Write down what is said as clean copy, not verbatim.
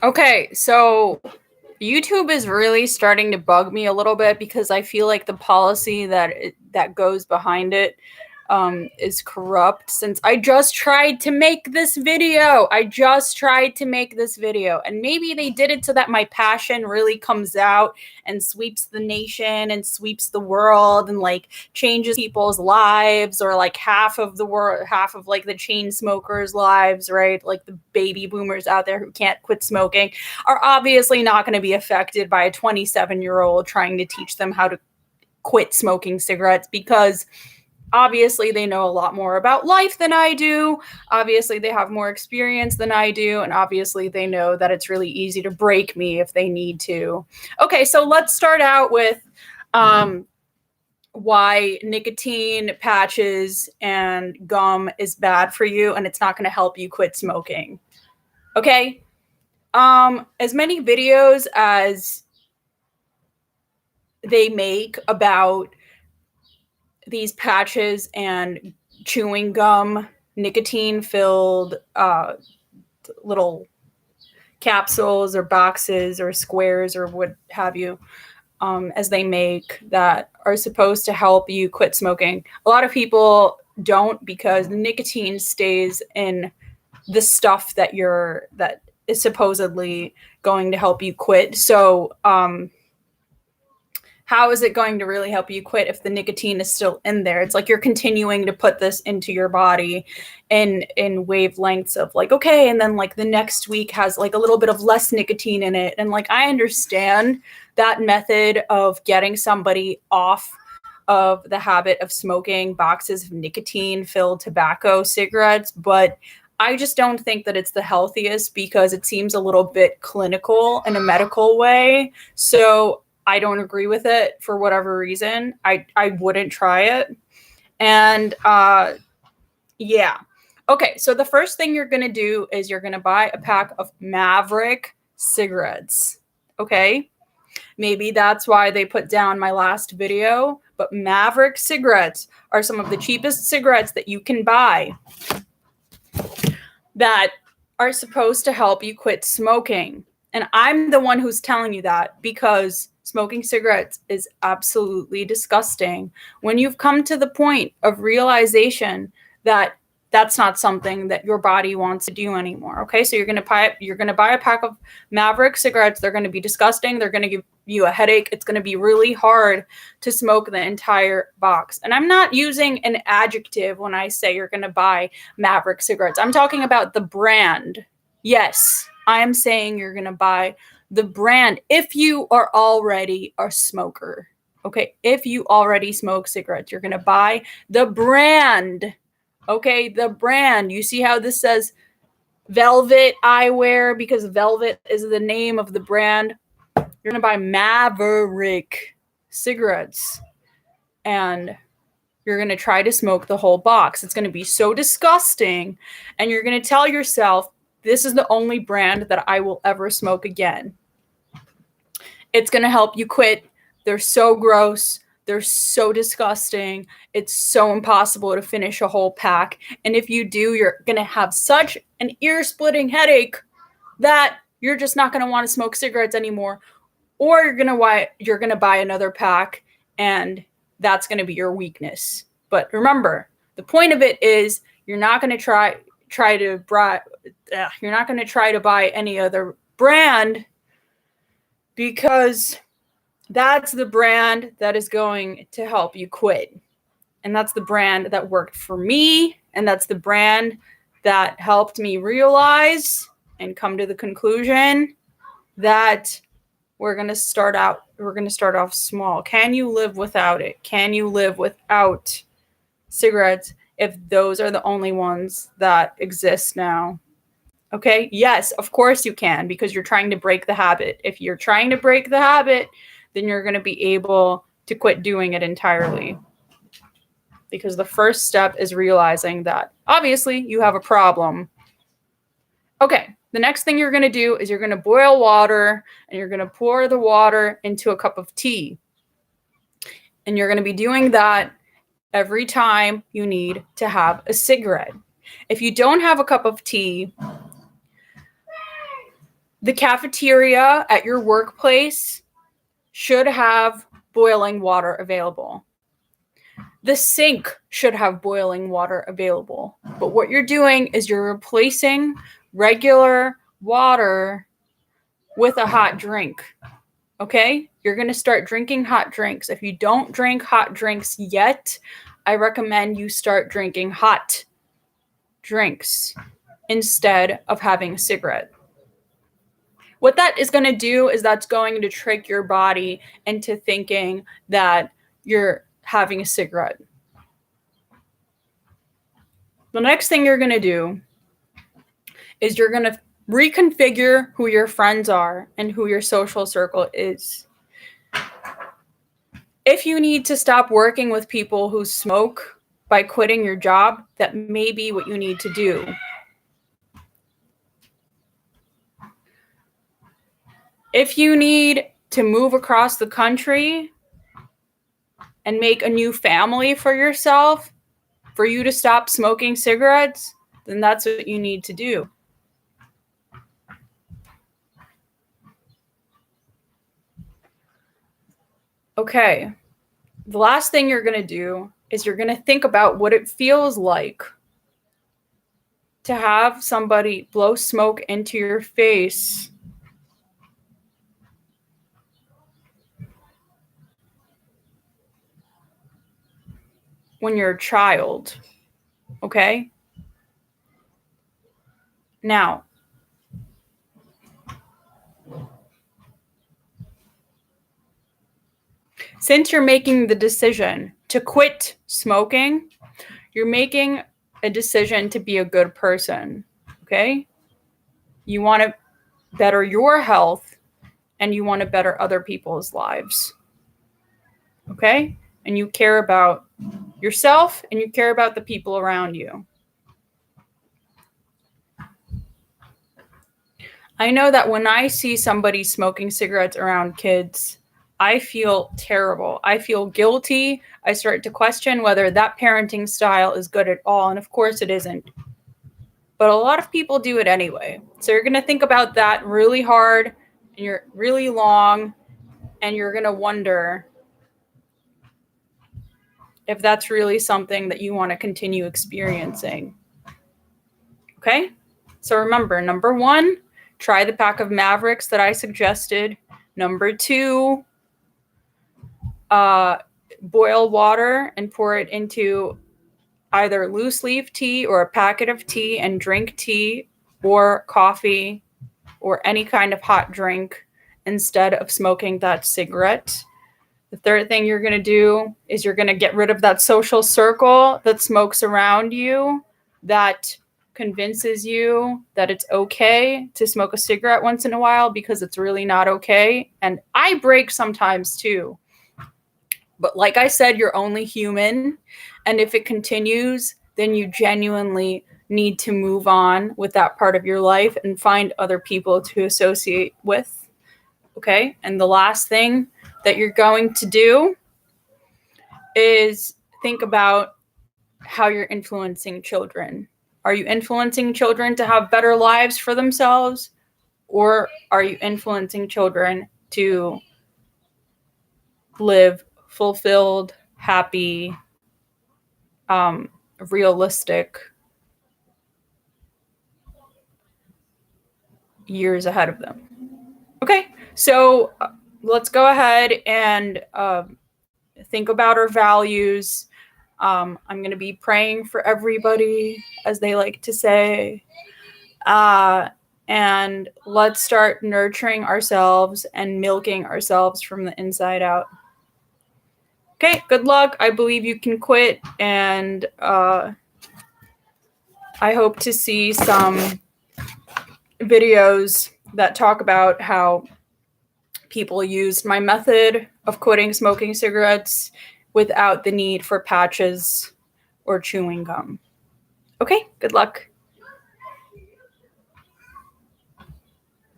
Okay, so YouTube is really starting to bug me a little bit because I feel like the policy that goes behind it is corrupt. Since I just tried to make this video, and maybe they did it so that my passion really comes out and sweeps the nation and sweeps the world and like changes people's lives, or like half of the world, half of like the chain smokers' lives, right? Like the baby boomers out there who can't quit smoking are obviously not going to be affected by a 27-year-old trying to teach them how to quit smoking cigarettes, because obviously they know a lot more about life than I do. Obviously they have more experience than I do, and obviously they know that it's really easy to break me if they need to. Okay, so let's start out with why nicotine patches and gum is bad for you and it's not going to help you quit smoking. Okay, as many videos as they make about these patches and chewing gum, nicotine filled little capsules or boxes or squares or what have you, as they make, that are supposed to help you quit smoking. A lot of people don't, because the nicotine stays in the stuff that is supposedly going to help you quit. So how is it going to really help you quit if the nicotine is still in there? It's like you're continuing to put this into your body in wavelengths of like, okay, and then like the next week has like a little bit of less nicotine in it. And like I understand that method of getting somebody off of the habit of smoking boxes of nicotine filled tobacco cigarettes, but I just don't think that it's the healthiest, because it seems a little bit clinical in a medical way. So I don't agree with it for whatever reason. I wouldn't try it. And yeah. Okay, so the first thing you're going to do is you're going to buy a pack of Maverick cigarettes. Okay? Maybe that's why they put down my last video, but Maverick cigarettes are some of the cheapest cigarettes that you can buy that are supposed to help you quit smoking. And I'm the one who's telling you that because smoking cigarettes is absolutely disgusting. When you've come to the point of realization that that's not something that your body wants to do anymore. Okay, so you're gonna buy a pack of Maverick cigarettes. They're gonna be disgusting. They're gonna give you a headache. It's gonna be really hard to smoke the entire box. And I'm not using an adjective when I say you're gonna buy Maverick cigarettes. I'm talking about the brand. Yes, I am saying you're gonna buy the brand if you are already a smoker. Okay, if you already smoke cigarettes, you're gonna buy the brand. Okay, the brand. You see how this says Velvet Eyewear, because Velvet is the name of the brand. You're going to buy Maverick cigarettes and you're going to try to smoke the whole box. It's going to be so disgusting, and you're going to tell yourself, this is the only brand that I will ever smoke again. It's going to help you quit. They're so gross. They're so disgusting. It's so impossible to finish a whole pack. And if you do, you're going to have such an ear-splitting headache that you're just not going to want to smoke cigarettes anymore. Or you're going to buy another pack, and that's going to be your weakness. But remember, the point of it is you're not going to try to buy any other brand, because that's the brand that is going to help you quit. And that's the brand that worked for me. And that's the brand that helped me realize and come to the conclusion that we're going to start off small. Can you live without it? Can you live without cigarettes if those are the only ones that exist now? Okay? Yes, of course you can, because you're trying to break the habit. If you're trying to break the habit, then you're going to be able to quit doing it entirely. Because the first step is realizing that obviously you have a problem. Okay, the next thing you're going to do is you're going to boil water, and you're going to pour the water into a cup of tea. And you're going to be doing that every time you need to have a cigarette. If you don't have a cup of tea, The cafeteria at your workplace should have boiling water available. The sink should have boiling water available. But what you're doing is you're replacing regular water with a hot drink. Okay? You're going to start drinking hot drinks. If you don't drink hot drinks yet, I recommend you start drinking hot drinks instead of having a cigarette. What that is going to do is that's going to trick your body into thinking that you're having a cigarette. The next thing you're going to do is you're going to reconfigure who your friends are and who your social circle is. If you need to stop working with people who smoke by quitting your job, that may be what you need to do. If you need to move across the country and make a new family for yourself, for you to stop smoking cigarettes, then that's what you need to do. Okay, the last thing you're going to do is you're going to think about what it feels like to have somebody blow smoke into your face when you're a child. Okay? Now, since you're making the decision to quit smoking, you're making a decision to be a good person. Okay? You want to better your health and you want to better other people's lives. Okay? And you care about yourself and you care about the people around you. I know that when I see somebody smoking cigarettes around kids, I feel terrible. I feel guilty. I start to question whether that parenting style is good at all. And of course it isn't. But a lot of people do it anyway. So you're going to think about that really hard and you're really long and you're going to wonder if that's really something that you want to continue experiencing. Okay? So remember, number 1, try the pack of Mavericks that I suggested. Number 2, boil water and pour it into either loose leaf tea or a packet of tea and drink tea or coffee or any kind of hot drink instead of smoking that cigarette. The third thing you're going to do is you're going to get rid of that social circle that smokes around you, that convinces you that it's okay to smoke a cigarette once in a while because it's really not okay. And I break sometimes too. But like I said, you're only human. And if it continues, then you genuinely need to move on with that part of your life and find other people to associate with. Okay? And the last thing that you're going to do is think about how you're influencing children. Are you influencing children to have better lives for themselves? Or are you influencing children to live fulfilled, happy, realistic years ahead of them? Okay, so let's go ahead and think about our values. I'm going to be praying for everybody, as they like to say. And let's start nurturing ourselves and milking ourselves from the inside out. Okay, good luck. I believe you can quit. And I hope to see some videos that talk about how people used my method of quitting smoking cigarettes without the need for patches or chewing gum. Okay, good luck.